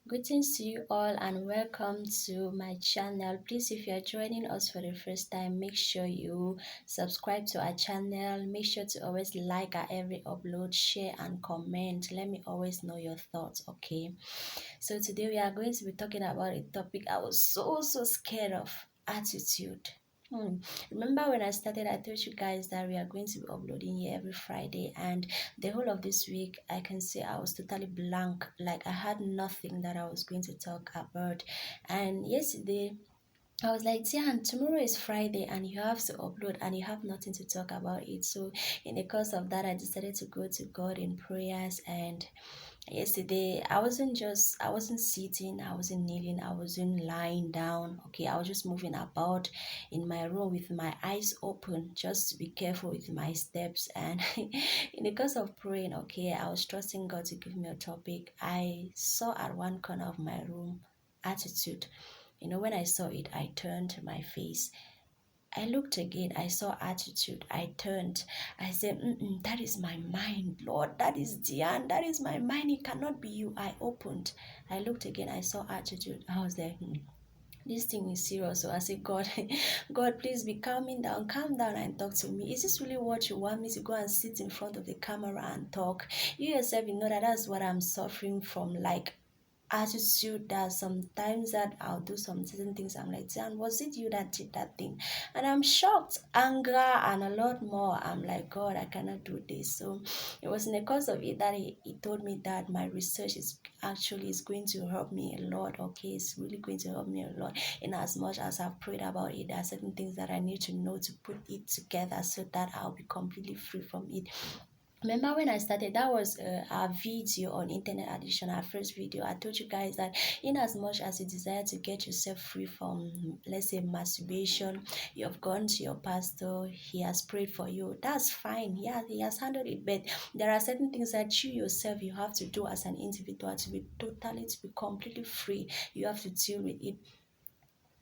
Greetings to you all and welcome to my channel. Please, if you are joining us for the first time, make sure you subscribe to our channel. Make sure to always like our every upload, share and comment. Let me always know your thoughts, okay? So today we are going to be talking about a topic I was so scared of: attitude. Hmm. Remember when I started, I told you guys that we are going to be uploading here every Friday, and the whole of this week, I can say I was totally blank. Like I had nothing that I was going to talk about. And yesterday, I was like, Tian, tomorrow is Friday and you have to upload and you have nothing to talk about it. So, in the course of that, I decided to go to God in prayers. And yesterday, I wasn't sitting, I wasn't kneeling, I wasn't lying down. Okay, I was just moving about in my room with my eyes open, just to be careful with my steps. And in the course of praying, okay, I was trusting God to give me a topic. I saw at one corner of my room attitude. When I saw it, I turned my face. I looked again, I saw attitude. I turned. I said, that is my mind, Lord. That is Diane. That is my mind. It cannot be you. I opened. I looked again, I saw attitude. I was there. This thing is serious. So I said, God, God, please be calming down. Calm down and talk to me. Is this really what you want me to go and sit in front of the camera and talk? You yourself, you know that that's what I'm suffering from. Like, attitude, that sometimes that I'll do some certain things. I'm like, Dan, was it you that did that thing? And I'm shocked, anger, and a lot more. I'm like, God, I cannot do this. So it was in the course of it that he told me that my research is going to help me a lot. Okay, it's really going to help me a lot. In as much as I've prayed about it, there are certain things that I need to know to put it together so that I'll be completely free from it. Remember when I started, that was our video on internet addiction, our first video. I told you guys that in as much as you desire to get yourself free from, let's say, masturbation, you have gone to your pastor, he has prayed for you. That's fine. Yeah, he has handled it. But there are certain things that you yourself, you have to do as an individual to be completely free. You have to deal with it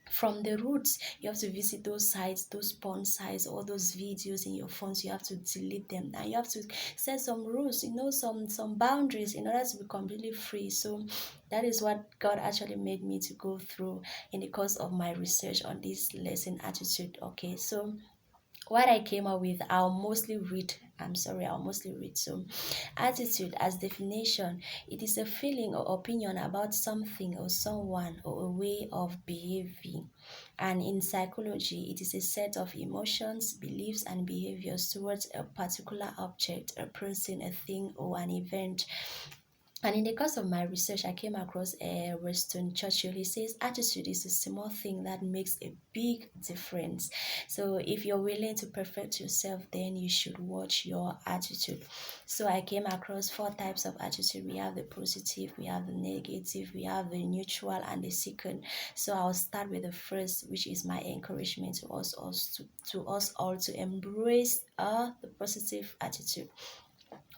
from the roots. You have to visit those sites, those porn sites, all those videos in your phones. You have to delete them, and you have to set some rules, some boundaries in order to be completely free. So that is what God actually made me to go through in the course of my research on this lesson, attitude. Okay, so what I came up with, I'll mostly read. I'm sorry, I'll mostly read. So, attitude as definition, it is a feeling or opinion about something or someone or a way of behaving. And in psychology, it is a set of emotions, beliefs, and behaviors towards a particular object, a person, a thing, or an event. And in the course of my research, I came across a Winston Churchill. He says attitude is a small thing that makes a big difference. So if you're willing to perfect yourself, then you should watch your attitude. So I came across 4 types of attitude. We have the positive, we have the negative, we have the neutral, and the second. So I'll start with the first, which is my encouragement to us all to embrace the positive attitude.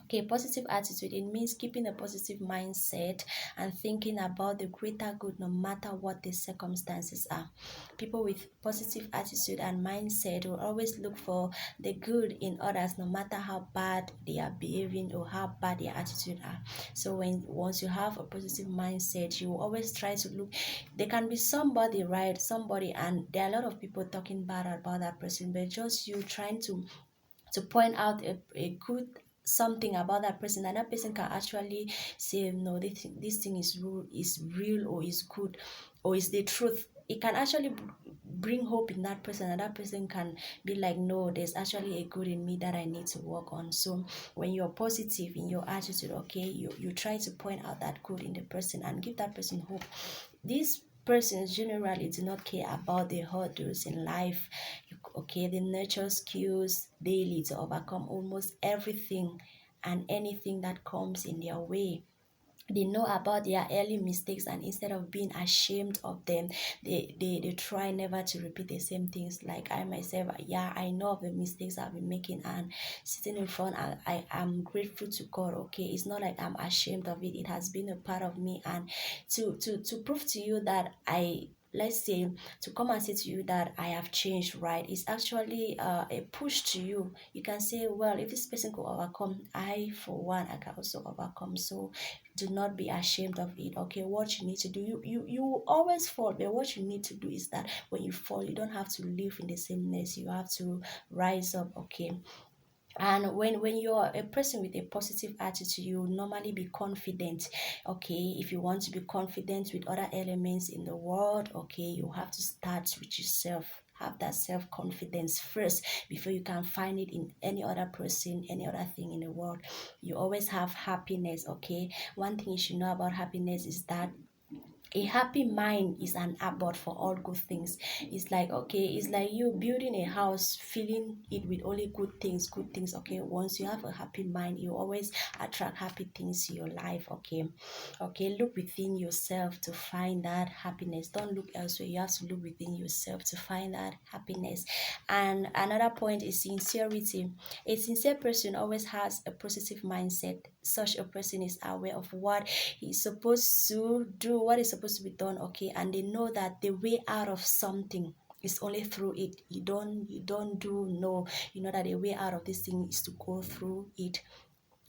Okay, positive attitude, it means keeping a positive mindset and thinking about the greater good no matter what the circumstances are. People with positive attitude and mindset will always look for the good in others no matter how bad they are behaving or how bad their attitude are. So once you have a positive mindset, you will always try to look. There can be somebody, right? Somebody, and there are a lot of people talking bad about that person, but just you trying to point out a good something about that person, and that person can actually say, no, this thing is real or is good or is the truth. It can actually bring hope in that person, and that person can be like, no, there's actually a good in me that I need to work on. So when you're positive in your attitude, okay, you try to point out that good in the person and give that person hope. These persons generally do not care about the hurdles in life. Okay, they nurture skills daily to overcome almost everything and anything that comes in their way. They know about their early mistakes, and instead of being ashamed of them, they try never to repeat the same things. Like I myself, yeah, I know of the mistakes I've been making, and sitting in front, I am grateful to God. Okay, it's not like I'm ashamed of it. It has been a part of me, and to prove to you that let's say, to come and say to you that I have changed, right? It's actually a push to you. You can say, well, if this person could overcome, I for one, I can also overcome. So do not be ashamed of it. Okay, what you need to do, you always fall, but what you need to do is that when you fall, you don't have to live in the same mess. You have to rise up. Okay, and when you're a person with a positive attitude, you normally be confident. Okay, if you want to be confident with other elements in the world, okay, you have to start with yourself. Have that self-confidence first before you can find it in any other person, any other thing in the world. You always have happiness. Okay, one thing you should know about happiness is that a happy mind is an abode for all good things. It's like, okay, it's like you building a house, filling it with only good things. Okay, once you have a happy mind, you always attract happy things to your life. Okay, okay, look within yourself to find that happiness. Don't look elsewhere. You have to look within yourself to find that happiness. And another point is sincerity. A sincere person always has a positive mindset. Such a person is aware of what he's supposed to do, what is supposed to be done. Okay, and they know that the way out of something is only through it. You don't do no, you know that the way out of this thing is to go through it.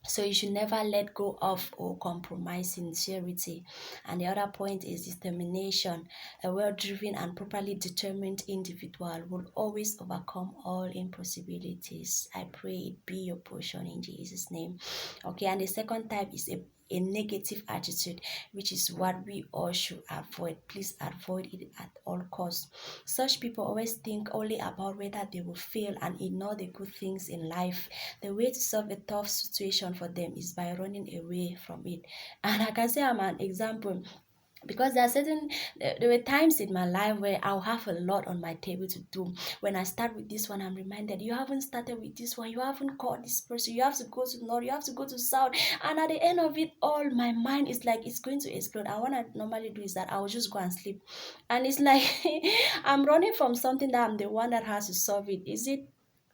So you should never let go of or compromise sincerity. And the other point is determination. A well-driven and properly determined individual will always overcome all impossibilities. I pray it be your portion in Jesus' name. Okay, and the second type is a negative attitude, which is what we all should avoid. Please avoid it at all costs. Such people always think only about whether they will fail and ignore the good things in life. The way to solve a tough situation for them is by running away from it. And I can say I'm an example, because there were times in my life where I'll have a lot on my table to do. When I start with this one, I'm reminded, you haven't started with this one, you haven't called this person, you have to go to north, you have to go to south, and at the end of it all, my mind is like it's going to explode. And what I normally do is that I'll just go and sleep, and it's like I'm running from something that I'm the one that has to solve it. Is it?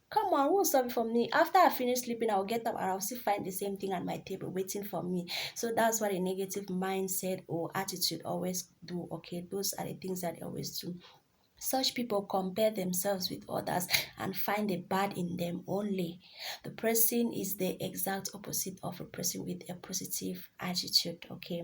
Come on, who's solve it for me? After I finish sleeping, I'll get up and I'll still find the same thing at my table waiting for me. So that's what a negative mindset or attitude always do. Okay, those are the things that they always do. Such people compare themselves with others and find the bad in them only. The person is the exact opposite of a person with a positive attitude. Okay,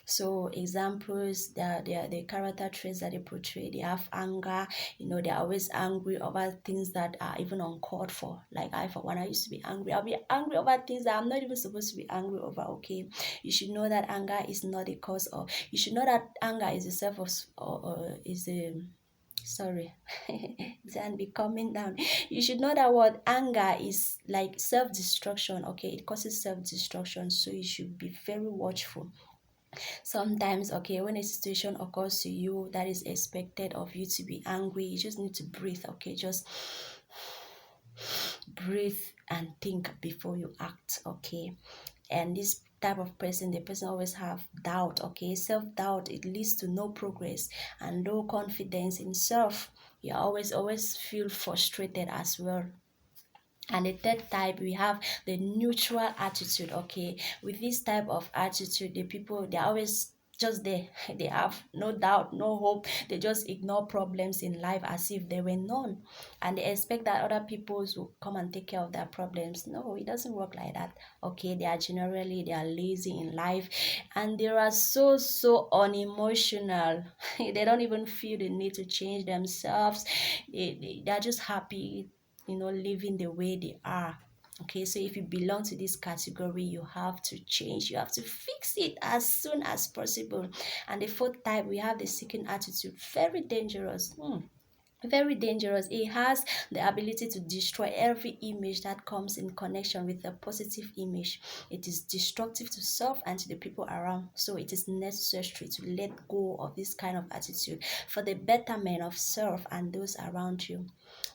so examples, the character traits that they portray, they have anger. They're always angry over things that are even uncalled for. Like I, for one, I used to be angry. I'll be angry over things that I'm not even supposed to be angry over. Okay, you should know that anger is not a cause of. You should know that anger is a self of, or is a sorry then be coming down. You should know that what anger is like self-destruction. Okay, it causes self-destruction, so you should be very watchful. Sometimes, okay, when a situation occurs to you that is expected of you to be angry, you just need to breathe. Okay, just breathe and think before you act. Okay, and this type of person, the person always have doubt. Okay, self-doubt, it leads to no progress and low confidence in self. You always feel frustrated as well. And the third type, we have the neutral attitude. Okay, with this type of attitude, the people, they're always just there. They have no doubt, no hope. They just ignore problems in life as if they were none, and they expect that other people will come and take care of their problems. No, it doesn't work like that. Okay, they are lazy in life, and they are so unemotional. They don't even feel the need to change themselves. They're just happy, living the way they are. Okay, so if you belong to this category, you have to change, you have to fix it as soon as possible. And the fourth type, we have the seeking attitude. Very dangerous. Very dangerous. It has the ability to destroy every image that comes in connection with a positive image. It is destructive to self and to the people around. So it is necessary to let go of this kind of attitude for the betterment of self and those around you.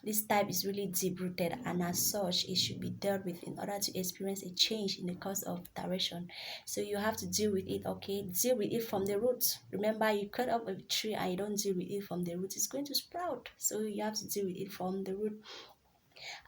This type is really deep rooted, and as such, it should be dealt with in order to experience a change in the course of direction. So you have to deal with it. Okay, deal with it from the roots. Remember, you cut up a tree and you don't deal with it from the root, it's going to sprout. So you have to deal with it from the root.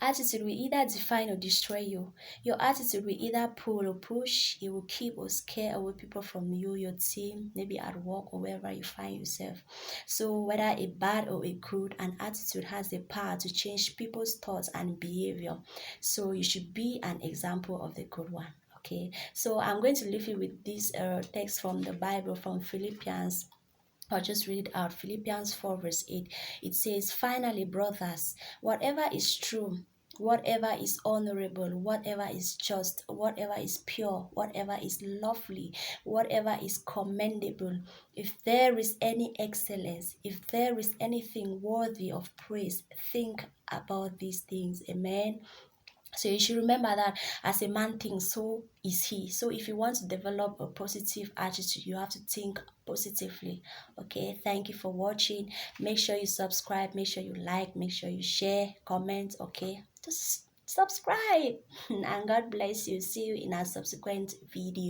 Attitude will either define or destroy you. Your attitude will either pull or push, it will keep or scare away people from you, your team, maybe at work or wherever you find yourself. So, whether a bad or a good, an attitude has the power to change people's thoughts and behavior. So, you should be an example of the good one. Okay, so I'm going to leave you with this text from the Bible from Philippians. I'll just read it out. Philippians 4, verse 8. It says, finally, brothers, whatever is true, whatever is honorable, whatever is just, whatever is pure, whatever is lovely, whatever is commendable, if there is any excellence, if there is anything worthy of praise, think about these things. Amen. So you should remember that as a man thinks, so is he. So if you want to develop a positive attitude, you have to think positively. Okay, thank you for watching. Make sure you subscribe, make sure you like, make sure you share, comment. Okay, just subscribe. And God bless you. See you in our subsequent video.